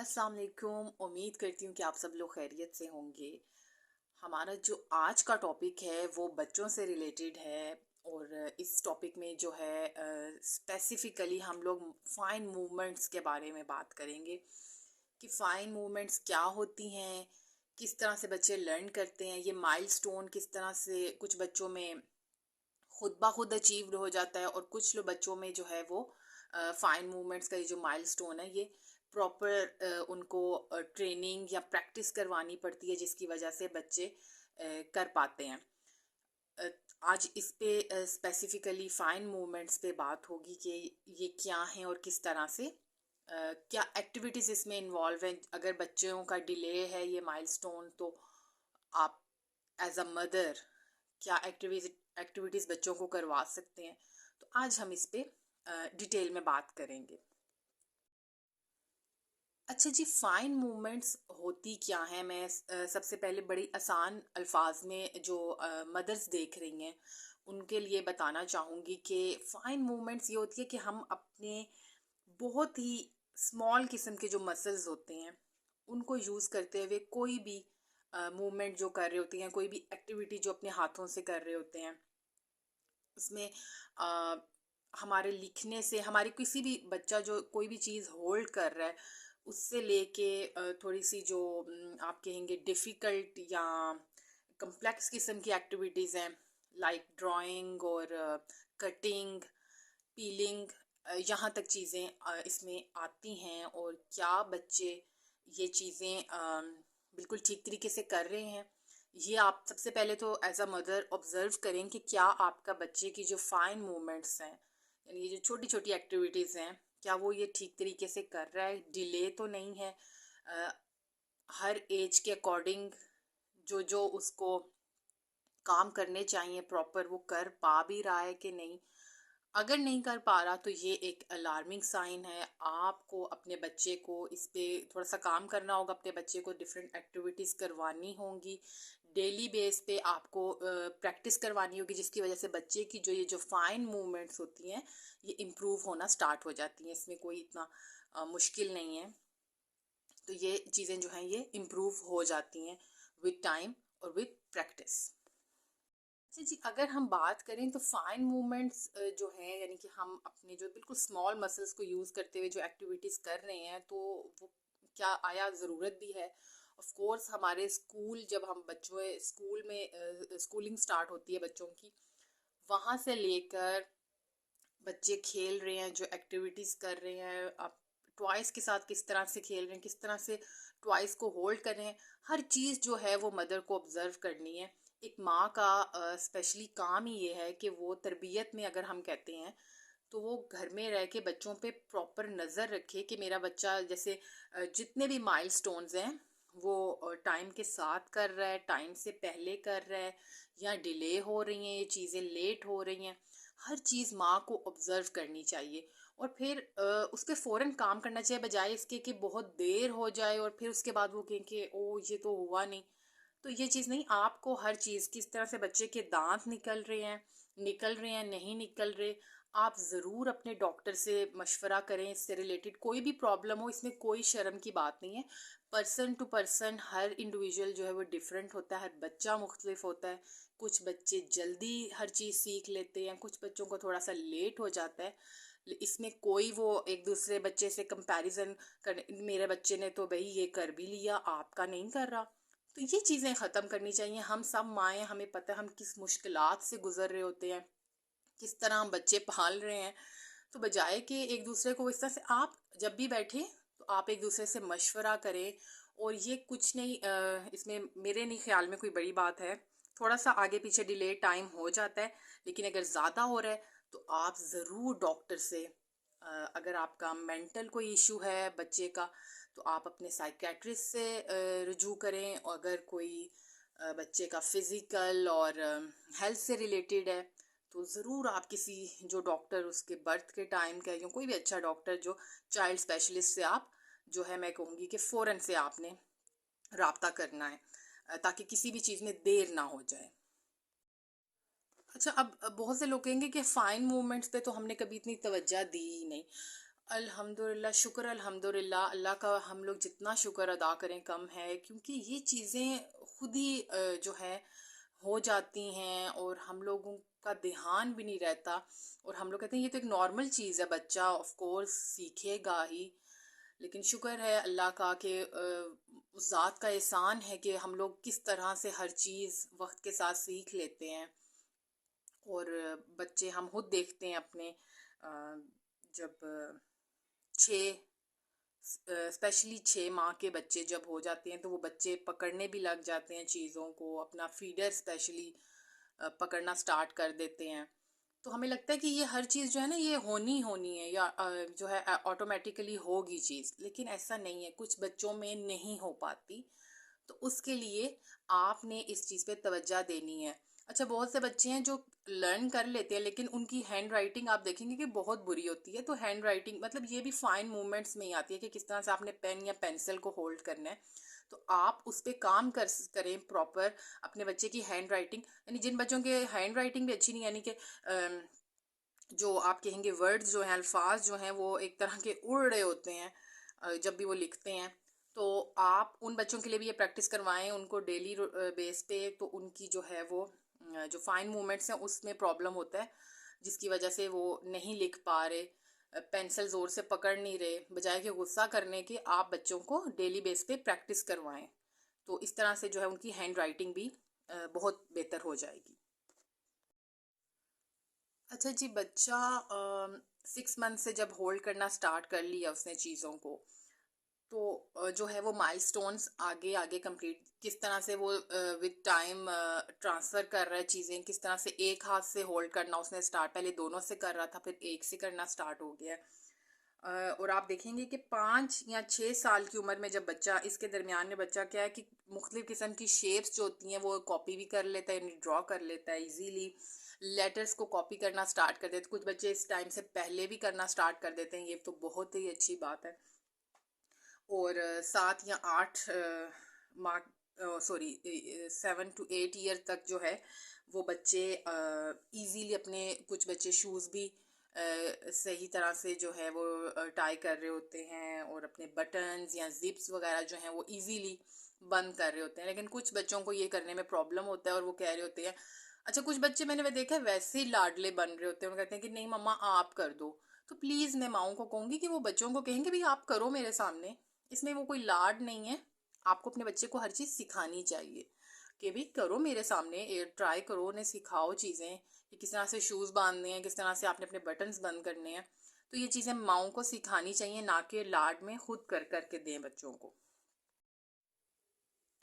अस्सलाम वालेकुम। उम्मीद करती हूँ कि आप सब लोग खैरियत से होंगे। हमारा जो आज का टॉपिक है वो बच्चों से रिलेटेड है। और इस टॉपिक में जो है स्पेसिफिकली हम लोग फाइन मूवमेंट्स के बारे में बात करेंगे कि फाइन मूवमेंट्स क्या होती हैं, किस तरह से बच्चे लर्न करते हैं, ये माइलस्टोन किस तरह से कुछ बच्चों में खुद ब खुद अचीव्ड हो जाता है और कुछ लोग बच्चों में जो है वो फाइन मूवमेंट्स का ये जो माइलस्टोन है ये प्रॉपर उनको ट्रेनिंग या प्रैक्टिस करवानी पड़ती है जिसकी वजह से बच्चे कर पाते हैं। अ, आज इस पे स्पेसिफिकली फाइन मूवमेंट्स पे बात होगी कि ये क्या हैं और किस तरह से क्या एक्टिविटीज़ इसमें इन्वॉल्व हैं। अगर बच्चों का डिले है ये माइलस्टोन तो आप एज अ मदर क्या एक्टिविटीज़ बच्चों को करवा सकते हैं। तो आज हम इस पे डिटेल में बात करेंगे। अच्छा जी, फाइन मूवमेंट्स होती क्या हैं? मैं सबसे पहले बड़ी आसान अल्फाज में जो मदर्स देख रही हैं उनके लिए बताना चाहूँगी कि फाइन मूवमेंट्स ये होती है कि हम अपने बहुत ही स्मॉल किस्म के जो मसल्स होते हैं उनको यूज़ करते हुए कोई भी मूवमेंट जो कर रहे होते हैं, कोई भी एक्टिविटी जो अपने हाथों से कर रहे होते हैं उसमें अ, हमारे लिखने से हमारी किसी भी बच्चा जो कोई भी चीज़ होल्ड कर रहा है उससे लेके थोड़ी सी जो आप कहेंगे डिफ़िकल्ट या कम्प्लेक्स किस्म की एक्टिविटीज़ हैं लाइक ड्राइंग और कटिंग, पीलिंग, यहाँ तक चीज़ें इसमें आती हैं। और क्या बच्चे ये चीज़ें बिल्कुल ठीक तरीके से कर रहे हैं, ये आप सबसे पहले तो एज अ मदर ऑब्जर्व करें कि क्या आपका बच्चे की जो फाइन मूवमेंट्स हैं यानी ये जो छोटी छोटी एक्टिविटीज़ हैं क्या वो ये ठीक तरीके से कर रहा है, डिले तो नहीं है। अ, हर एज के अकॉर्डिंग जो जो उसको काम करने चाहिए प्रॉपर वो कर पा भी रहा है कि नहीं। अगर नहीं कर पा रहा तो ये एक अलार्मिंग साइन है। आपको अपने बच्चे को इस पे थोड़ा सा काम करना होगा, अपने बच्चे को डिफरेंट एक्टिविटीज़ करवानी होंगी, डेली बेस पे आपको प्रैक्टिस करवानी होगी जिसकी वजह से बच्चे की जो ये जो फाइन मूवमेंट्स होती हैं ये इम्प्रूव होना स्टार्ट हो जाती हैं। इसमें कोई इतना मुश्किल नहीं है। तो ये चीज़ें जो हैं ये इम्प्रूव हो जाती हैं विद टाइम और विद प्रैक्टिस। अच्छा जी, अगर हम बात करें तो फाइन मूवमेंट्स जो हैं यानी कि हम अपने जो बिल्कुल स्मॉल मसल्स को यूज़ करते हुए जो एक्टिविटीज़ कर रहे हैं तो वो क्या आया ज़रूरत भी है। ऑफ कोर्स हमारे स्कूल जब हम बच्चों स्कूल में स्कूलिंग स्टार्ट होती है बच्चों की, वहाँ से लेकर बच्चे खेल रहे हैं जो एक्टिविटीज़ कर रहे हैं, आप टॉयज़ के साथ किस तरह से खेल रहे हैं, किस तरह से टॉयज़ को होल्ड कर रहे हैं, हर चीज़ जो है वो मदर को ऑब्ज़र्व करनी है। एक माँ का स्पेशली काम ही ये है कि वो तरबियत में अगर हम कहते हैं तो वो घर में रह के बच्चों पे प्रॉपर नज़र रखे कि मेरा बच्चा जैसे जितने भी माइलस्टोन्स हैं वो टाइम के साथ कर रहा है, टाइम से पहले कर रहा है या डिले हो रही हैं, ये चीज़ें लेट हो रही हैं। हर चीज़ माँ को ऑब्ज़र्व करनी चाहिए और फिर उस पे फ़ौरन काम करना चाहिए बजाय इसके कि बहुत देर हो जाए और फिर उसके बाद वो कहें कि ओ ये तो हुआ नहीं। तो ये चीज़ नहीं, आपको हर चीज़ किस तरह से बच्चे के दांत निकल रहे हैं नहीं निकल रहे, आप ज़रूर अपने डॉक्टर से मशवरा करें। इससे रिलेटेड कोई भी प्रॉब्लम हो इसमें कोई शर्म की बात नहीं है। पर्सन टू पर्सन हर इंडिविजुअल जो है वो डिफरेंट होता है, हर बच्चा मुख्तलिफ होता है। कुछ बच्चे जल्दी हर चीज़ सीख लेते हैं, कुछ बच्चों को थोड़ा सा लेट हो जाता है। इसमें कोई वो एक दूसरे बच्चे से कंपैरिजन कर, मेरे बच्चे ने तो भाई ये कर भी लिया आपका नहीं कर रहा। तो ये चीज़ें ख़त्म करनी चाहिए। हम सब माएँ, हमें पता है हम किस मुश्किलात से गुज़र रहे होते हैं, किस तरह हम बच्चे पाल रहे हैं। तो बजाय कि एक दूसरे को इस तरह से आप जब भी बैठे तो आप एक दूसरे से मशवरा करें। और ये कुछ नहीं, इसमें मेरे नहीं ख्याल में कोई बड़ी बात है। थोड़ा सा आगे पीछे डिले टाइम हो जाता है, लेकिन अगर ज़्यादा हो रहा है तो आप ज़रूर डॉक्टर से अगर आपका मेंटल कोई इशू है बच्चे का तो आप अपने साइकेट्रिस्ट से रुजू करें। और अगर कोई बच्चे का फिज़िकल और हेल्थ से रिलेटेड है तो ज़रूर आप किसी जो डॉक्टर उसके बर्थ के टाइम का या कोई भी अच्छा डॉक्टर जो चाइल्ड स्पेशलिस्ट से आप जो है मैं कहूँगी कि फ़ौरन से आपने राब्ता करना है ताकि किसी भी चीज़ में देर ना हो जाए। अच्छा, अब बहुत से लोग कहेंगे कि फ़ाइन मूवमेंट्स पे तो हमने कभी इतनी तवज्जो दी ही नहीं। अल्हम्दुलिल्लाह, शुक्र अल्हम्दुलिल्लाह। अल्लाह का हम लोग जितना शुक्र अदा करें कम है, क्योंकि ये चीज़ें खुद ही जो है हो जाती हैं और हम लोगों का ध्यान भी नहीं रहता। और हम लोग कहते हैं ये तो एक नॉर्मल चीज़ है, बच्चा ऑफ कोर्स सीखेगा ही। लेकिन शुक्र है अल्लाह का कि उस ज़ात का एहसान है कि हम लोग किस तरह से हर चीज़ वक्त के साथ सीख लेते हैं। और बच्चे हम खुद देखते हैं अपने जब 6 स्पेशली 6 माह के बच्चे जब हो जाते हैं तो वो बच्चे पकड़ने भी लग जाते हैं चीज़ों को, अपना फीडर स्पेशली पकड़ना स्टार्ट कर देते हैं। तो हमें लगता है कि ये हर चीज़ जो है ना ये होनी होनी है, या जो है ऑटोमेटिकली होगी चीज़, लेकिन ऐसा नहीं है, कुछ बच्चों में नहीं हो पाती। तो उसके लिए आपने इस चीज़ पे तवज्जो देनी है। अच्छा, बहुत से बच्चे हैं जो लर्न कर लेते हैं, लेकिन उनकी हैंड राइटिंग आप देखेंगे कि बहुत बुरी होती है। तो हैंड राइटिंग मतलब ये भी फाइन मूवमेंट्स में ही आती है कि किस तरह से आपने पेन या पेंसिल को होल्ड करना है। तो आप उस पर काम करें प्रॉपर, अपने बच्चे की हैंड राइटिंग। यानी जिन बच्चों के हैंड राइटिंग भी अच्छी नहीं, यानी कि जो आप कहेंगे वर्ड्स जो हैं, अल्फाज जो हैं वो एक तरह के उड़ रहे होते हैं जब भी वो लिखते हैं, तो आप उन बच्चों के लिए भी ये प्रैक्टिस करवाएं उनको डेली बेस पे। तो उनकी जो है वो जो फाइन मूवमेंट्स हैं उसमें प्रॉब्लम होता है, जिसकी वजह से वो नहीं लिख पा रहे, पेंसिल ज़ोर से पकड़ नहीं रहे। बजाय कि गुस्सा करने के आप बच्चों को डेली बेस पे प्रैक्टिस करवाएं, तो इस तरह से जो है उनकी हैंड राइटिंग भी बहुत बेहतर हो जाएगी। अच्छा जी, बच्चा 6 मंथ से जब होल्ड करना स्टार्ट कर लिया उसने चीज़ों को, तो जो है वो माइलस्टोन्स आगे आगे कंप्लीट किस तरह से वो विद टाइम ट्रांसफ़र कर रहा है चीज़ें, किस तरह से एक हाथ से होल्ड करना उसने स्टार्ट, पहले दोनों से कर रहा था फिर एक से करना स्टार्ट हो गया है। और आप देखेंगे कि 5 या 6 साल की उम्र में जब बच्चा, इसके दरमियान में बच्चा क्या है कि मुख्तलिफ़ किस्म की शेप्स जो होती हैं वो कॉपी भी कर लेता है, यानी ड्रॉ कर लेता है इजीली। लेटर्स को कॉपी करना स्टार्ट कर देते हैं, कुछ बच्चे इस टाइम से पहले भी करना स्टार्ट कर देते हैं, ये तो बहुत ही अच्छी बात है। और 7 या 8 मार्क सॉरी 7 to 8 ईयर तक जो है वो बच्चे इजीली अपने, कुछ बच्चे शूज़ भी सही तरह से जो है वो टाई कर रहे होते हैं, और अपने बटन्स या जिप्स वगैरह जो हैं वो इजीली बंद कर रहे होते हैं। लेकिन कुछ बच्चों को ये करने में प्रॉब्लम होता है और वो कह रहे होते हैं, अच्छा कुछ बच्चे मैंने देखा है वैसे ही लाडले बन रहे होते हैं, वो कहते हैं कि नहीं मम्मा आप कर दो। तो प्लीज़ मैं माओ को कहूँगी कि वो बच्चों को कहेंगे भाई आप करो मेरे सामने, इसमें वो कोई लाड नहीं है। आपको अपने बच्चे को हर चीज़ सिखानी चाहिए कि भाई करो मेरे सामने, ट्राई करो, उन्हें सिखाओ चीज़ें कि किस तरह से शूज़ बांधने हैं, किस तरह से आपने अपने बटन्स बंद करने हैं। तो ये चीज़ें माओ को सिखानी चाहिए, ना कि लाड में खुद कर करके दें बच्चों को।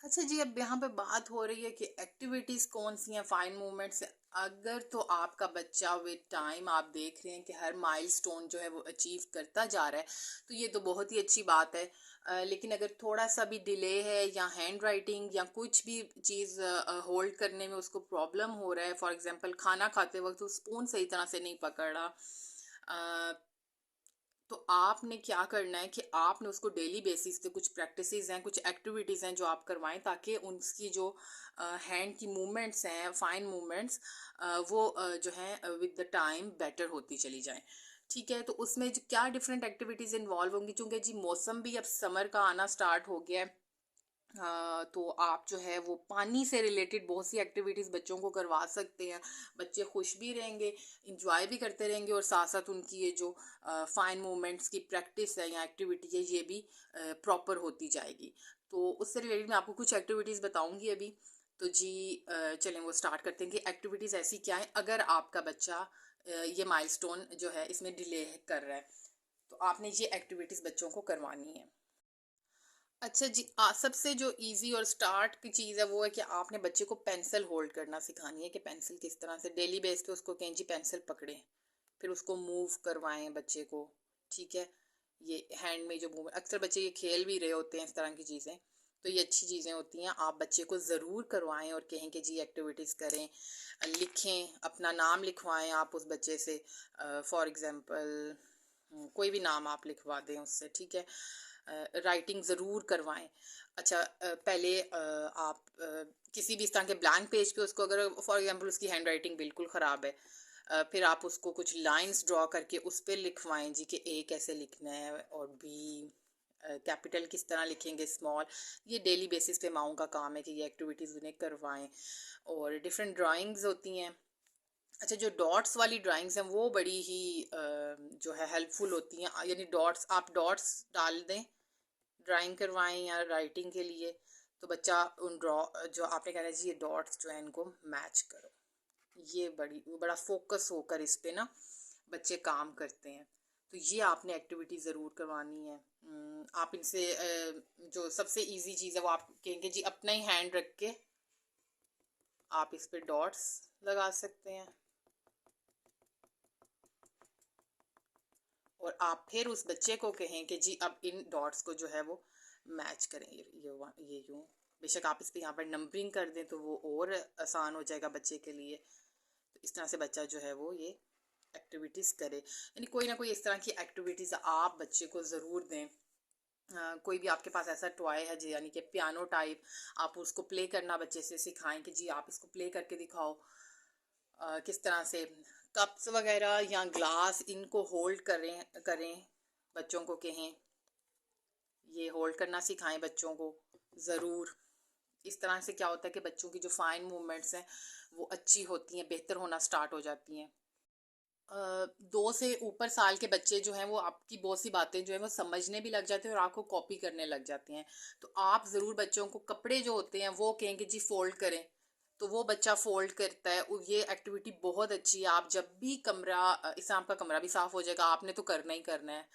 अच्छा जी, अब यहाँ पे बात हो रही है कि एक्टिविटीज़ कौन सी हैं फाइन मूवमेंट से। अगर तो आपका बच्चा विद टाइम आप देख रहे हैं कि हर माइलस्टोन जो है वो अचीव करता जा रहा है, तो ये तो बहुत ही अच्छी बात है। लेकिन अगर थोड़ा सा भी डिले है, या हैंड राइटिंग या कुछ भी चीज़ होल्ड करने में उसको प्रॉब्लम हो रहा है, फॉर एग्जांपल खाना खाते वक्त वो स्पून सही तरह से नहीं पकड़ रहा, तो आपने क्या करना है कि आपने उसको डेली बेसिस पे कुछ प्रैक्टिसेस हैं, कुछ एक्टिविटीज़ हैं जो आप करवाएं, ताकि उनकी जो हैंड की मूवमेंट्स हैं, फाइन मूवमेंट्स, वो जो है विद द टाइम बेटर होती चली जाएं। ठीक है, तो उसमें जो क्या डिफरेंट एक्टिविटीज़ इन्वॉल्व होंगी, क्योंकि जी मौसम भी अब समर का आना स्टार्ट हो गया है। तो आप जो है वो पानी से रिलेटेड बहुत सी एक्टिविटीज़ बच्चों को करवा सकते हैं। बच्चे खुश भी रहेंगे, इंजॉय भी करते रहेंगे, और साथ साथ उनकी ये जो फाइन मूवमेंट्स की प्रैक्टिस है या एक्टिविटी है ये भी प्रॉपर होती जाएगी। तो उससे रिलेटेड मैं आपको कुछ एक्टिविटीज़ बताऊंगी अभी। तो जी चलें वो स्टार्ट करते हैं कि एक्टिविटीज़ ऐसी क्या है अगर आपका बच्चा ये माइलस्टोन जो है इसमें डिले कर रहा है, तो आपने ये एक्टिविटीज़ बच्चों को करवानी है। अच्छा जी, सबसे जो इजी और स्टार्ट की चीज़ है वो है कि आपने बच्चे को पेंसिल होल्ड करना सिखानी है, कि पेंसिल किस तरह से डेली बेस पे उसको कहें जी पेंसिल पकड़े, फिर उसको मूव करवाएं बच्चे को। ठीक है, ये हैंड में जो मूव, अक्सर बच्चे ये खेल भी रहे होते हैं इस तरह की चीज़ें, तो ये अच्छी चीज़ें होती हैं। आप बच्चे को ज़रूर करवाएं और कहें कि जी एक्टिविटीज़ करें, लिखें, अपना नाम लिखवाएं आप उस बच्चे से, फॉर एग्ज़ाम्पल कोई भी नाम आप लिखवा दें उससे। ठीक है, राइटिंग ज़रूर करवाएं। अच्छा, पहले आप किसी भी इस तरह के ब्लैंक पेज पे उसको, अगर फॉर एग्जांपल उसकी हैंड राइटिंग बिल्कुल ख़राब है, फिर आप उसको कुछ लाइंस ड्रॉ करके उस पे लिखवाएं जी कि ए कैसे लिखना है और बी कैपिटल किस तरह लिखेंगे, स्मॉल। ये डेली बेसिस पे माओं का काम है कि ये एक्टिविटीज़ उन्हें करवाएं। और डिफरेंट ड्राइंग्स होती हैं। अच्छा, जो डॉट्स वाली ड्राइंग्स हैं वो बड़ी ही जो है हेल्पफुल होती हैं, यानी डॉट्स, आप डॉट्स डाल दें ड्राइंग करवाएं या राइटिंग के लिए, तो बच्चा उन ड्रॉ जो आपने कहना है जी ये डॉट्स जो है इनको मैच करो। ये बड़ा फोकस होकर इस पे ना बच्चे काम करते हैं। तो ये आपने एक्टिविटी ज़रूर करवानी है। आप इनसे जो सबसे इजी चीज़ है वो आप कहेंगे जी अपना ही हैंड रख के आप इस पे डॉट्स लगा सकते हैं, और आप फिर उस बच्चे को कहें कि जी अब इन डॉट्स को जो है वो मैच करें। ये यूँ, बेशक आप इस पे यहाँ पर नंबरिंग कर दें तो वो और आसान हो जाएगा बच्चे के लिए। तो इस तरह से बच्चा जो है वो ये एक्टिविटीज़ करे, यानी कोई ना कोई इस तरह की एक्टिविटीज़ आप बच्चे को ज़रूर दें। कोई भी आपके पास ऐसा टॉय है जी, यानी कि पियानो टाइप, आप उसको प्ले करना बच्चे से सिखाएं कि जी आप इसको प्ले करके दिखाओ। किस तरह से कप्स वगैरह या ग्लास इनको होल्ड करें करें बच्चों को कहें ये होल्ड करना सिखाएं बच्चों को ज़रूर। इस तरह से क्या होता है कि बच्चों की जो फाइन मूवमेंट्स हैं वो अच्छी होती हैं, बेहतर होना स्टार्ट हो जाती हैं। 2 से ऊपर साल के बच्चे जो हैं वो आपकी बहुत सी बातें जो है वो समझने भी लग जाते हैं और आपको कॉपी करने लग जाते हैं। तो आप ज़रूर बच्चों को कपड़े जो होते हैं वो कहेंगे जी फोल्ड करें, तो वो बच्चा फोल्ड करता है। ये एक्टिविटी बहुत अच्छी है। आप जब भी कमरा, इससे आपका कमरा भी साफ़ हो जाएगा, आपने तो करना ही करना है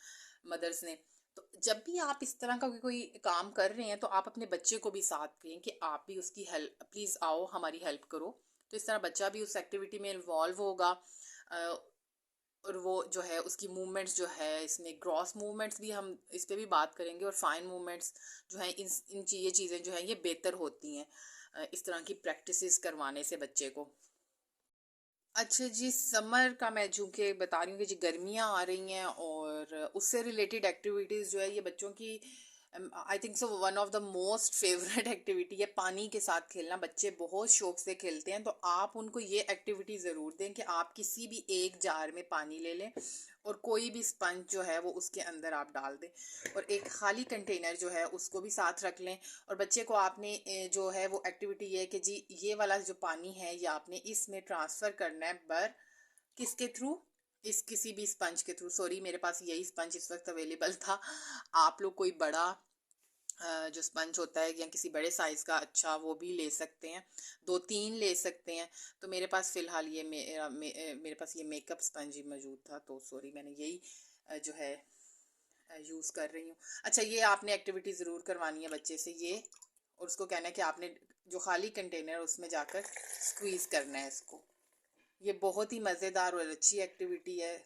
मदर्स ने। तो जब भी आप इस तरह का कोई काम कर रहे हैं तो आप अपने बच्चे को भी साथ कहें कि आप भी उसकी हेल्प, प्लीज़ आओ हमारी हेल्प करो। तो इस तरह बच्चा भी उस एक्टिविटी में इन्वॉल्व होगा। और वो जो है उसकी मूवमेंट्स जो है, इसमें ग्रॉस मूवमेंट्स भी हम इस पे भी बात करेंगे, और फाइन मूवमेंट्स जो हैं ये चीज़ें जो हैं ये बेहतर होती हैं इस तरह की प्रैक्टिसेस करवाने से बच्चे को। अच्छा जी, समर का मैं चूँकि बता रही हूँ कि जी गर्मियाँ आ रही हैं और उससे रिलेटेड एक्टिविटीज़ जो है ये बच्चों की I think so one of the most favourite activity है पानी के साथ खेलना। बच्चे बहुत शौक से खेलते हैं, तो आप उनको ये एक्टिविटी ज़रूर दें कि आप किसी भी एक जार में पानी ले लें और कोई भी स्पंज जो है वो उसके अंदर आप डाल दें, और एक खाली कंटेनर जो है उसको भी साथ रख लें। और बच्चे को आपने जो है वो एक्टिविटी ये है कि जी ये वाला जो पानी है ये आपने इसमें ट्रांसफ़र करना है, पर किसके थ्रू, इस किसी भी स्पंज के थ्रू। सॉरी, मेरे पास यही स्पंज इस वक्त अवेलेबल था। आप लोग कोई बड़ा जो स्पंज होता है या किसी बड़े साइज़ का अच्छा वो भी ले सकते हैं, 2-3 ले सकते हैं। तो मेरे पास फ़िलहाल ये मेरे पास ये मेकअप स्पंज ही मौजूद था, तो सॉरी मैंने यही जो है यूज़ कर रही हूँ। अच्छा, ये आपने एक्टिविटी ज़रूर करवानी है बच्चे से ये, और उसको कहना है कि आपने जो खाली कंटेनर है उसमें जाकर स्क्वीज़ करना है इसको। ये बहुत ही मज़ेदार और अच्छी एक्टिविटी है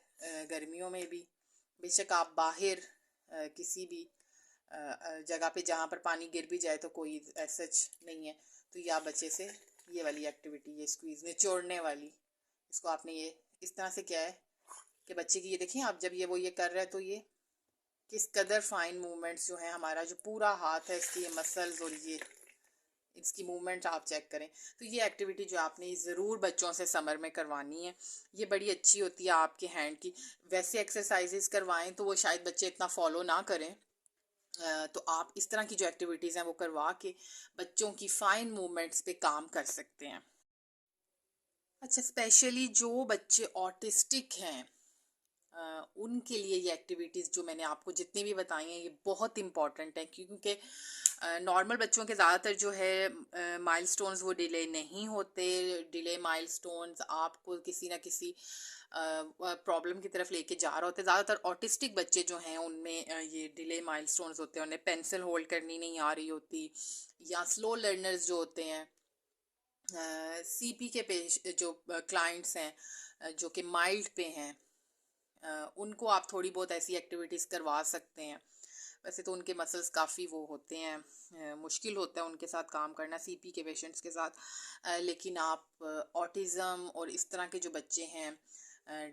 गर्मियों में भी। बेशक आप बाहर किसी भी जगह पे जहाँ पर पानी गिर भी जाए तो कोई सच नहीं है, तो ये आप बच्चे से ये वाली एक्टिविटी, ये स्क्वीज़ निचोड़ने वाली, इसको आपने ये इस तरह से क्या है कि बच्चे की ये देखिए, आप जब ये कर रहे हैं तो ये किस कदर फाइन मूवमेंट्स जो हैं, हमारा जो पूरा हाथ है इसकी ये मसल्स और ये इसकी मूवमेंट आप चेक करें। तो ये एक्टिविटी जो आपने ज़रूर बच्चों से समर में करवानी है, ये बड़ी अच्छी होती है आपके हैंड की। वैसे एक्सरसाइजेस करवाएं तो वो शायद बच्चे इतना फॉलो ना करें, तो आप इस तरह की जो एक्टिविटीज़ हैं वो करवा के बच्चों की फाइन मूवमेंट्स पे काम कर सकते हैं। अच्छा, स्पेशली जो बच्चे ऑटिस्टिक हैं उनके लिए ये एक्टिविटीज़ जो मैंने आपको जितनी भी बताई हैं ये बहुत इम्पॉर्टेंट है, क्योंकि नॉर्मल बच्चों के ज़्यादातर जो है माइलस्टोन्स वो डिले नहीं होते। डिले माइलस्टोन्स आपको किसी ना किसी प्रॉब्लम की तरफ लेके जा रहा होता है। ज़्यादातर ऑटिस्टिक बच्चे जो हैं उनमें ये डिले माइलस्टोन्स होते हैं, उन्हें पेंसिल होल्ड करनी नहीं आ रही होती, या स्लो लर्नर्स जो होते हैं, सीपी के पेश जो क्लाइंट्स हैं जो कि माइल्ड पे हैं, उनको आप थोड़ी बहुत ऐसी एक्टिविटीज़ करवा सकते हैं। वैसे तो उनके मसल्स काफ़ी वो होते हैं, मुश्किल होता है उनके साथ काम करना सीपी के पेशेंट्स के साथ, लेकिन आप ऑटिज़म और इस तरह के जो बच्चे हैं,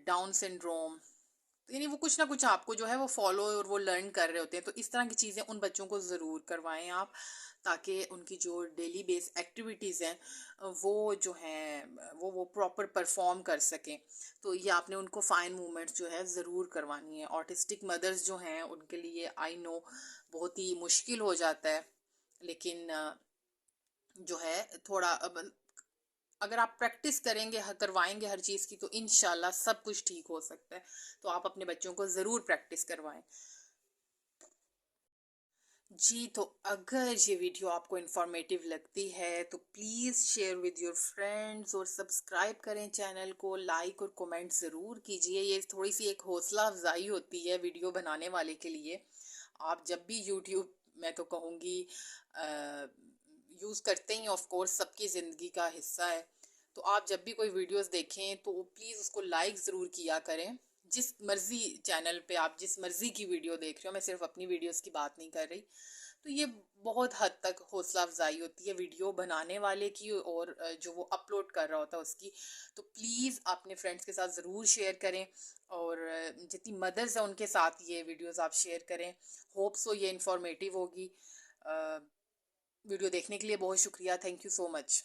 डाउन सिंड्रोम, तो यानी वो कुछ ना कुछ आपको जो है वो फॉलो और वो लर्न कर रहे होते हैं, तो इस तरह की चीज़ें उन बच्चों को ज़रूर करवाएं आप, ताकि उनकी जो डेली बेस एक्टिविटीज़ हैं वो जो हैं वो प्रॉपर परफॉर्म कर सकें। तो ये आपने उनको फाइन मूवमेंट्स जो है ज़रूर करवानी है। ऑटिस्टिक मदर्स जो हैं उनके लिए आई नो बहुत ही मुश्किल हो जाता है, लेकिन जो है थोड़ा अगर आप प्रैक्टिस करेंगे करवाएंगे हर चीज़ की तो इंशाल्लाह सब कुछ ठीक हो सकता है। तो आप अपने बच्चों को ज़रूर प्रैक्टिस करवाएं। जी, तो अगर ये वीडियो आपको इन्फॉर्मेटिव लगती है तो please share with your friends और सब्सक्राइब करें चैनल को, लाइक और कमेंट ज़रूर कीजिए। ये थोड़ी सी एक हौसला अफजाई होती है वीडियो बनाने वाले के लिए। आप जब भी यूट्यूब, मैं तो कहूँगी, यूज़ करते ही ऑफ कोर्स, सबकी ज़िंदगी का हिस्सा है। तो आप जब भी कोई वीडियोस देखें तो प्लीज़ उसको लाइक ज़रूर किया करें। जिस मर्ज़ी चैनल पे आप जिस मर्ज़ी की वीडियो देख रहे हो, मैं सिर्फ अपनी वीडियोस की बात नहीं कर रही। तो ये बहुत हद तक हौसला अफजाई होती है वीडियो बनाने वाले की और जो वो अपलोड कर रहा होता है उसकी। तो प्लीज़ अपने फ्रेंड्स के साथ ज़रूर शेयर करें और जितनी मदर्स हैं उनके साथ ये वीडियोस आप शेयर करें। होप सो ये इन्फॉर्मेटिव होगी। वीडियो देखने के लिए बहुत शुक्रिया। Thank you so much.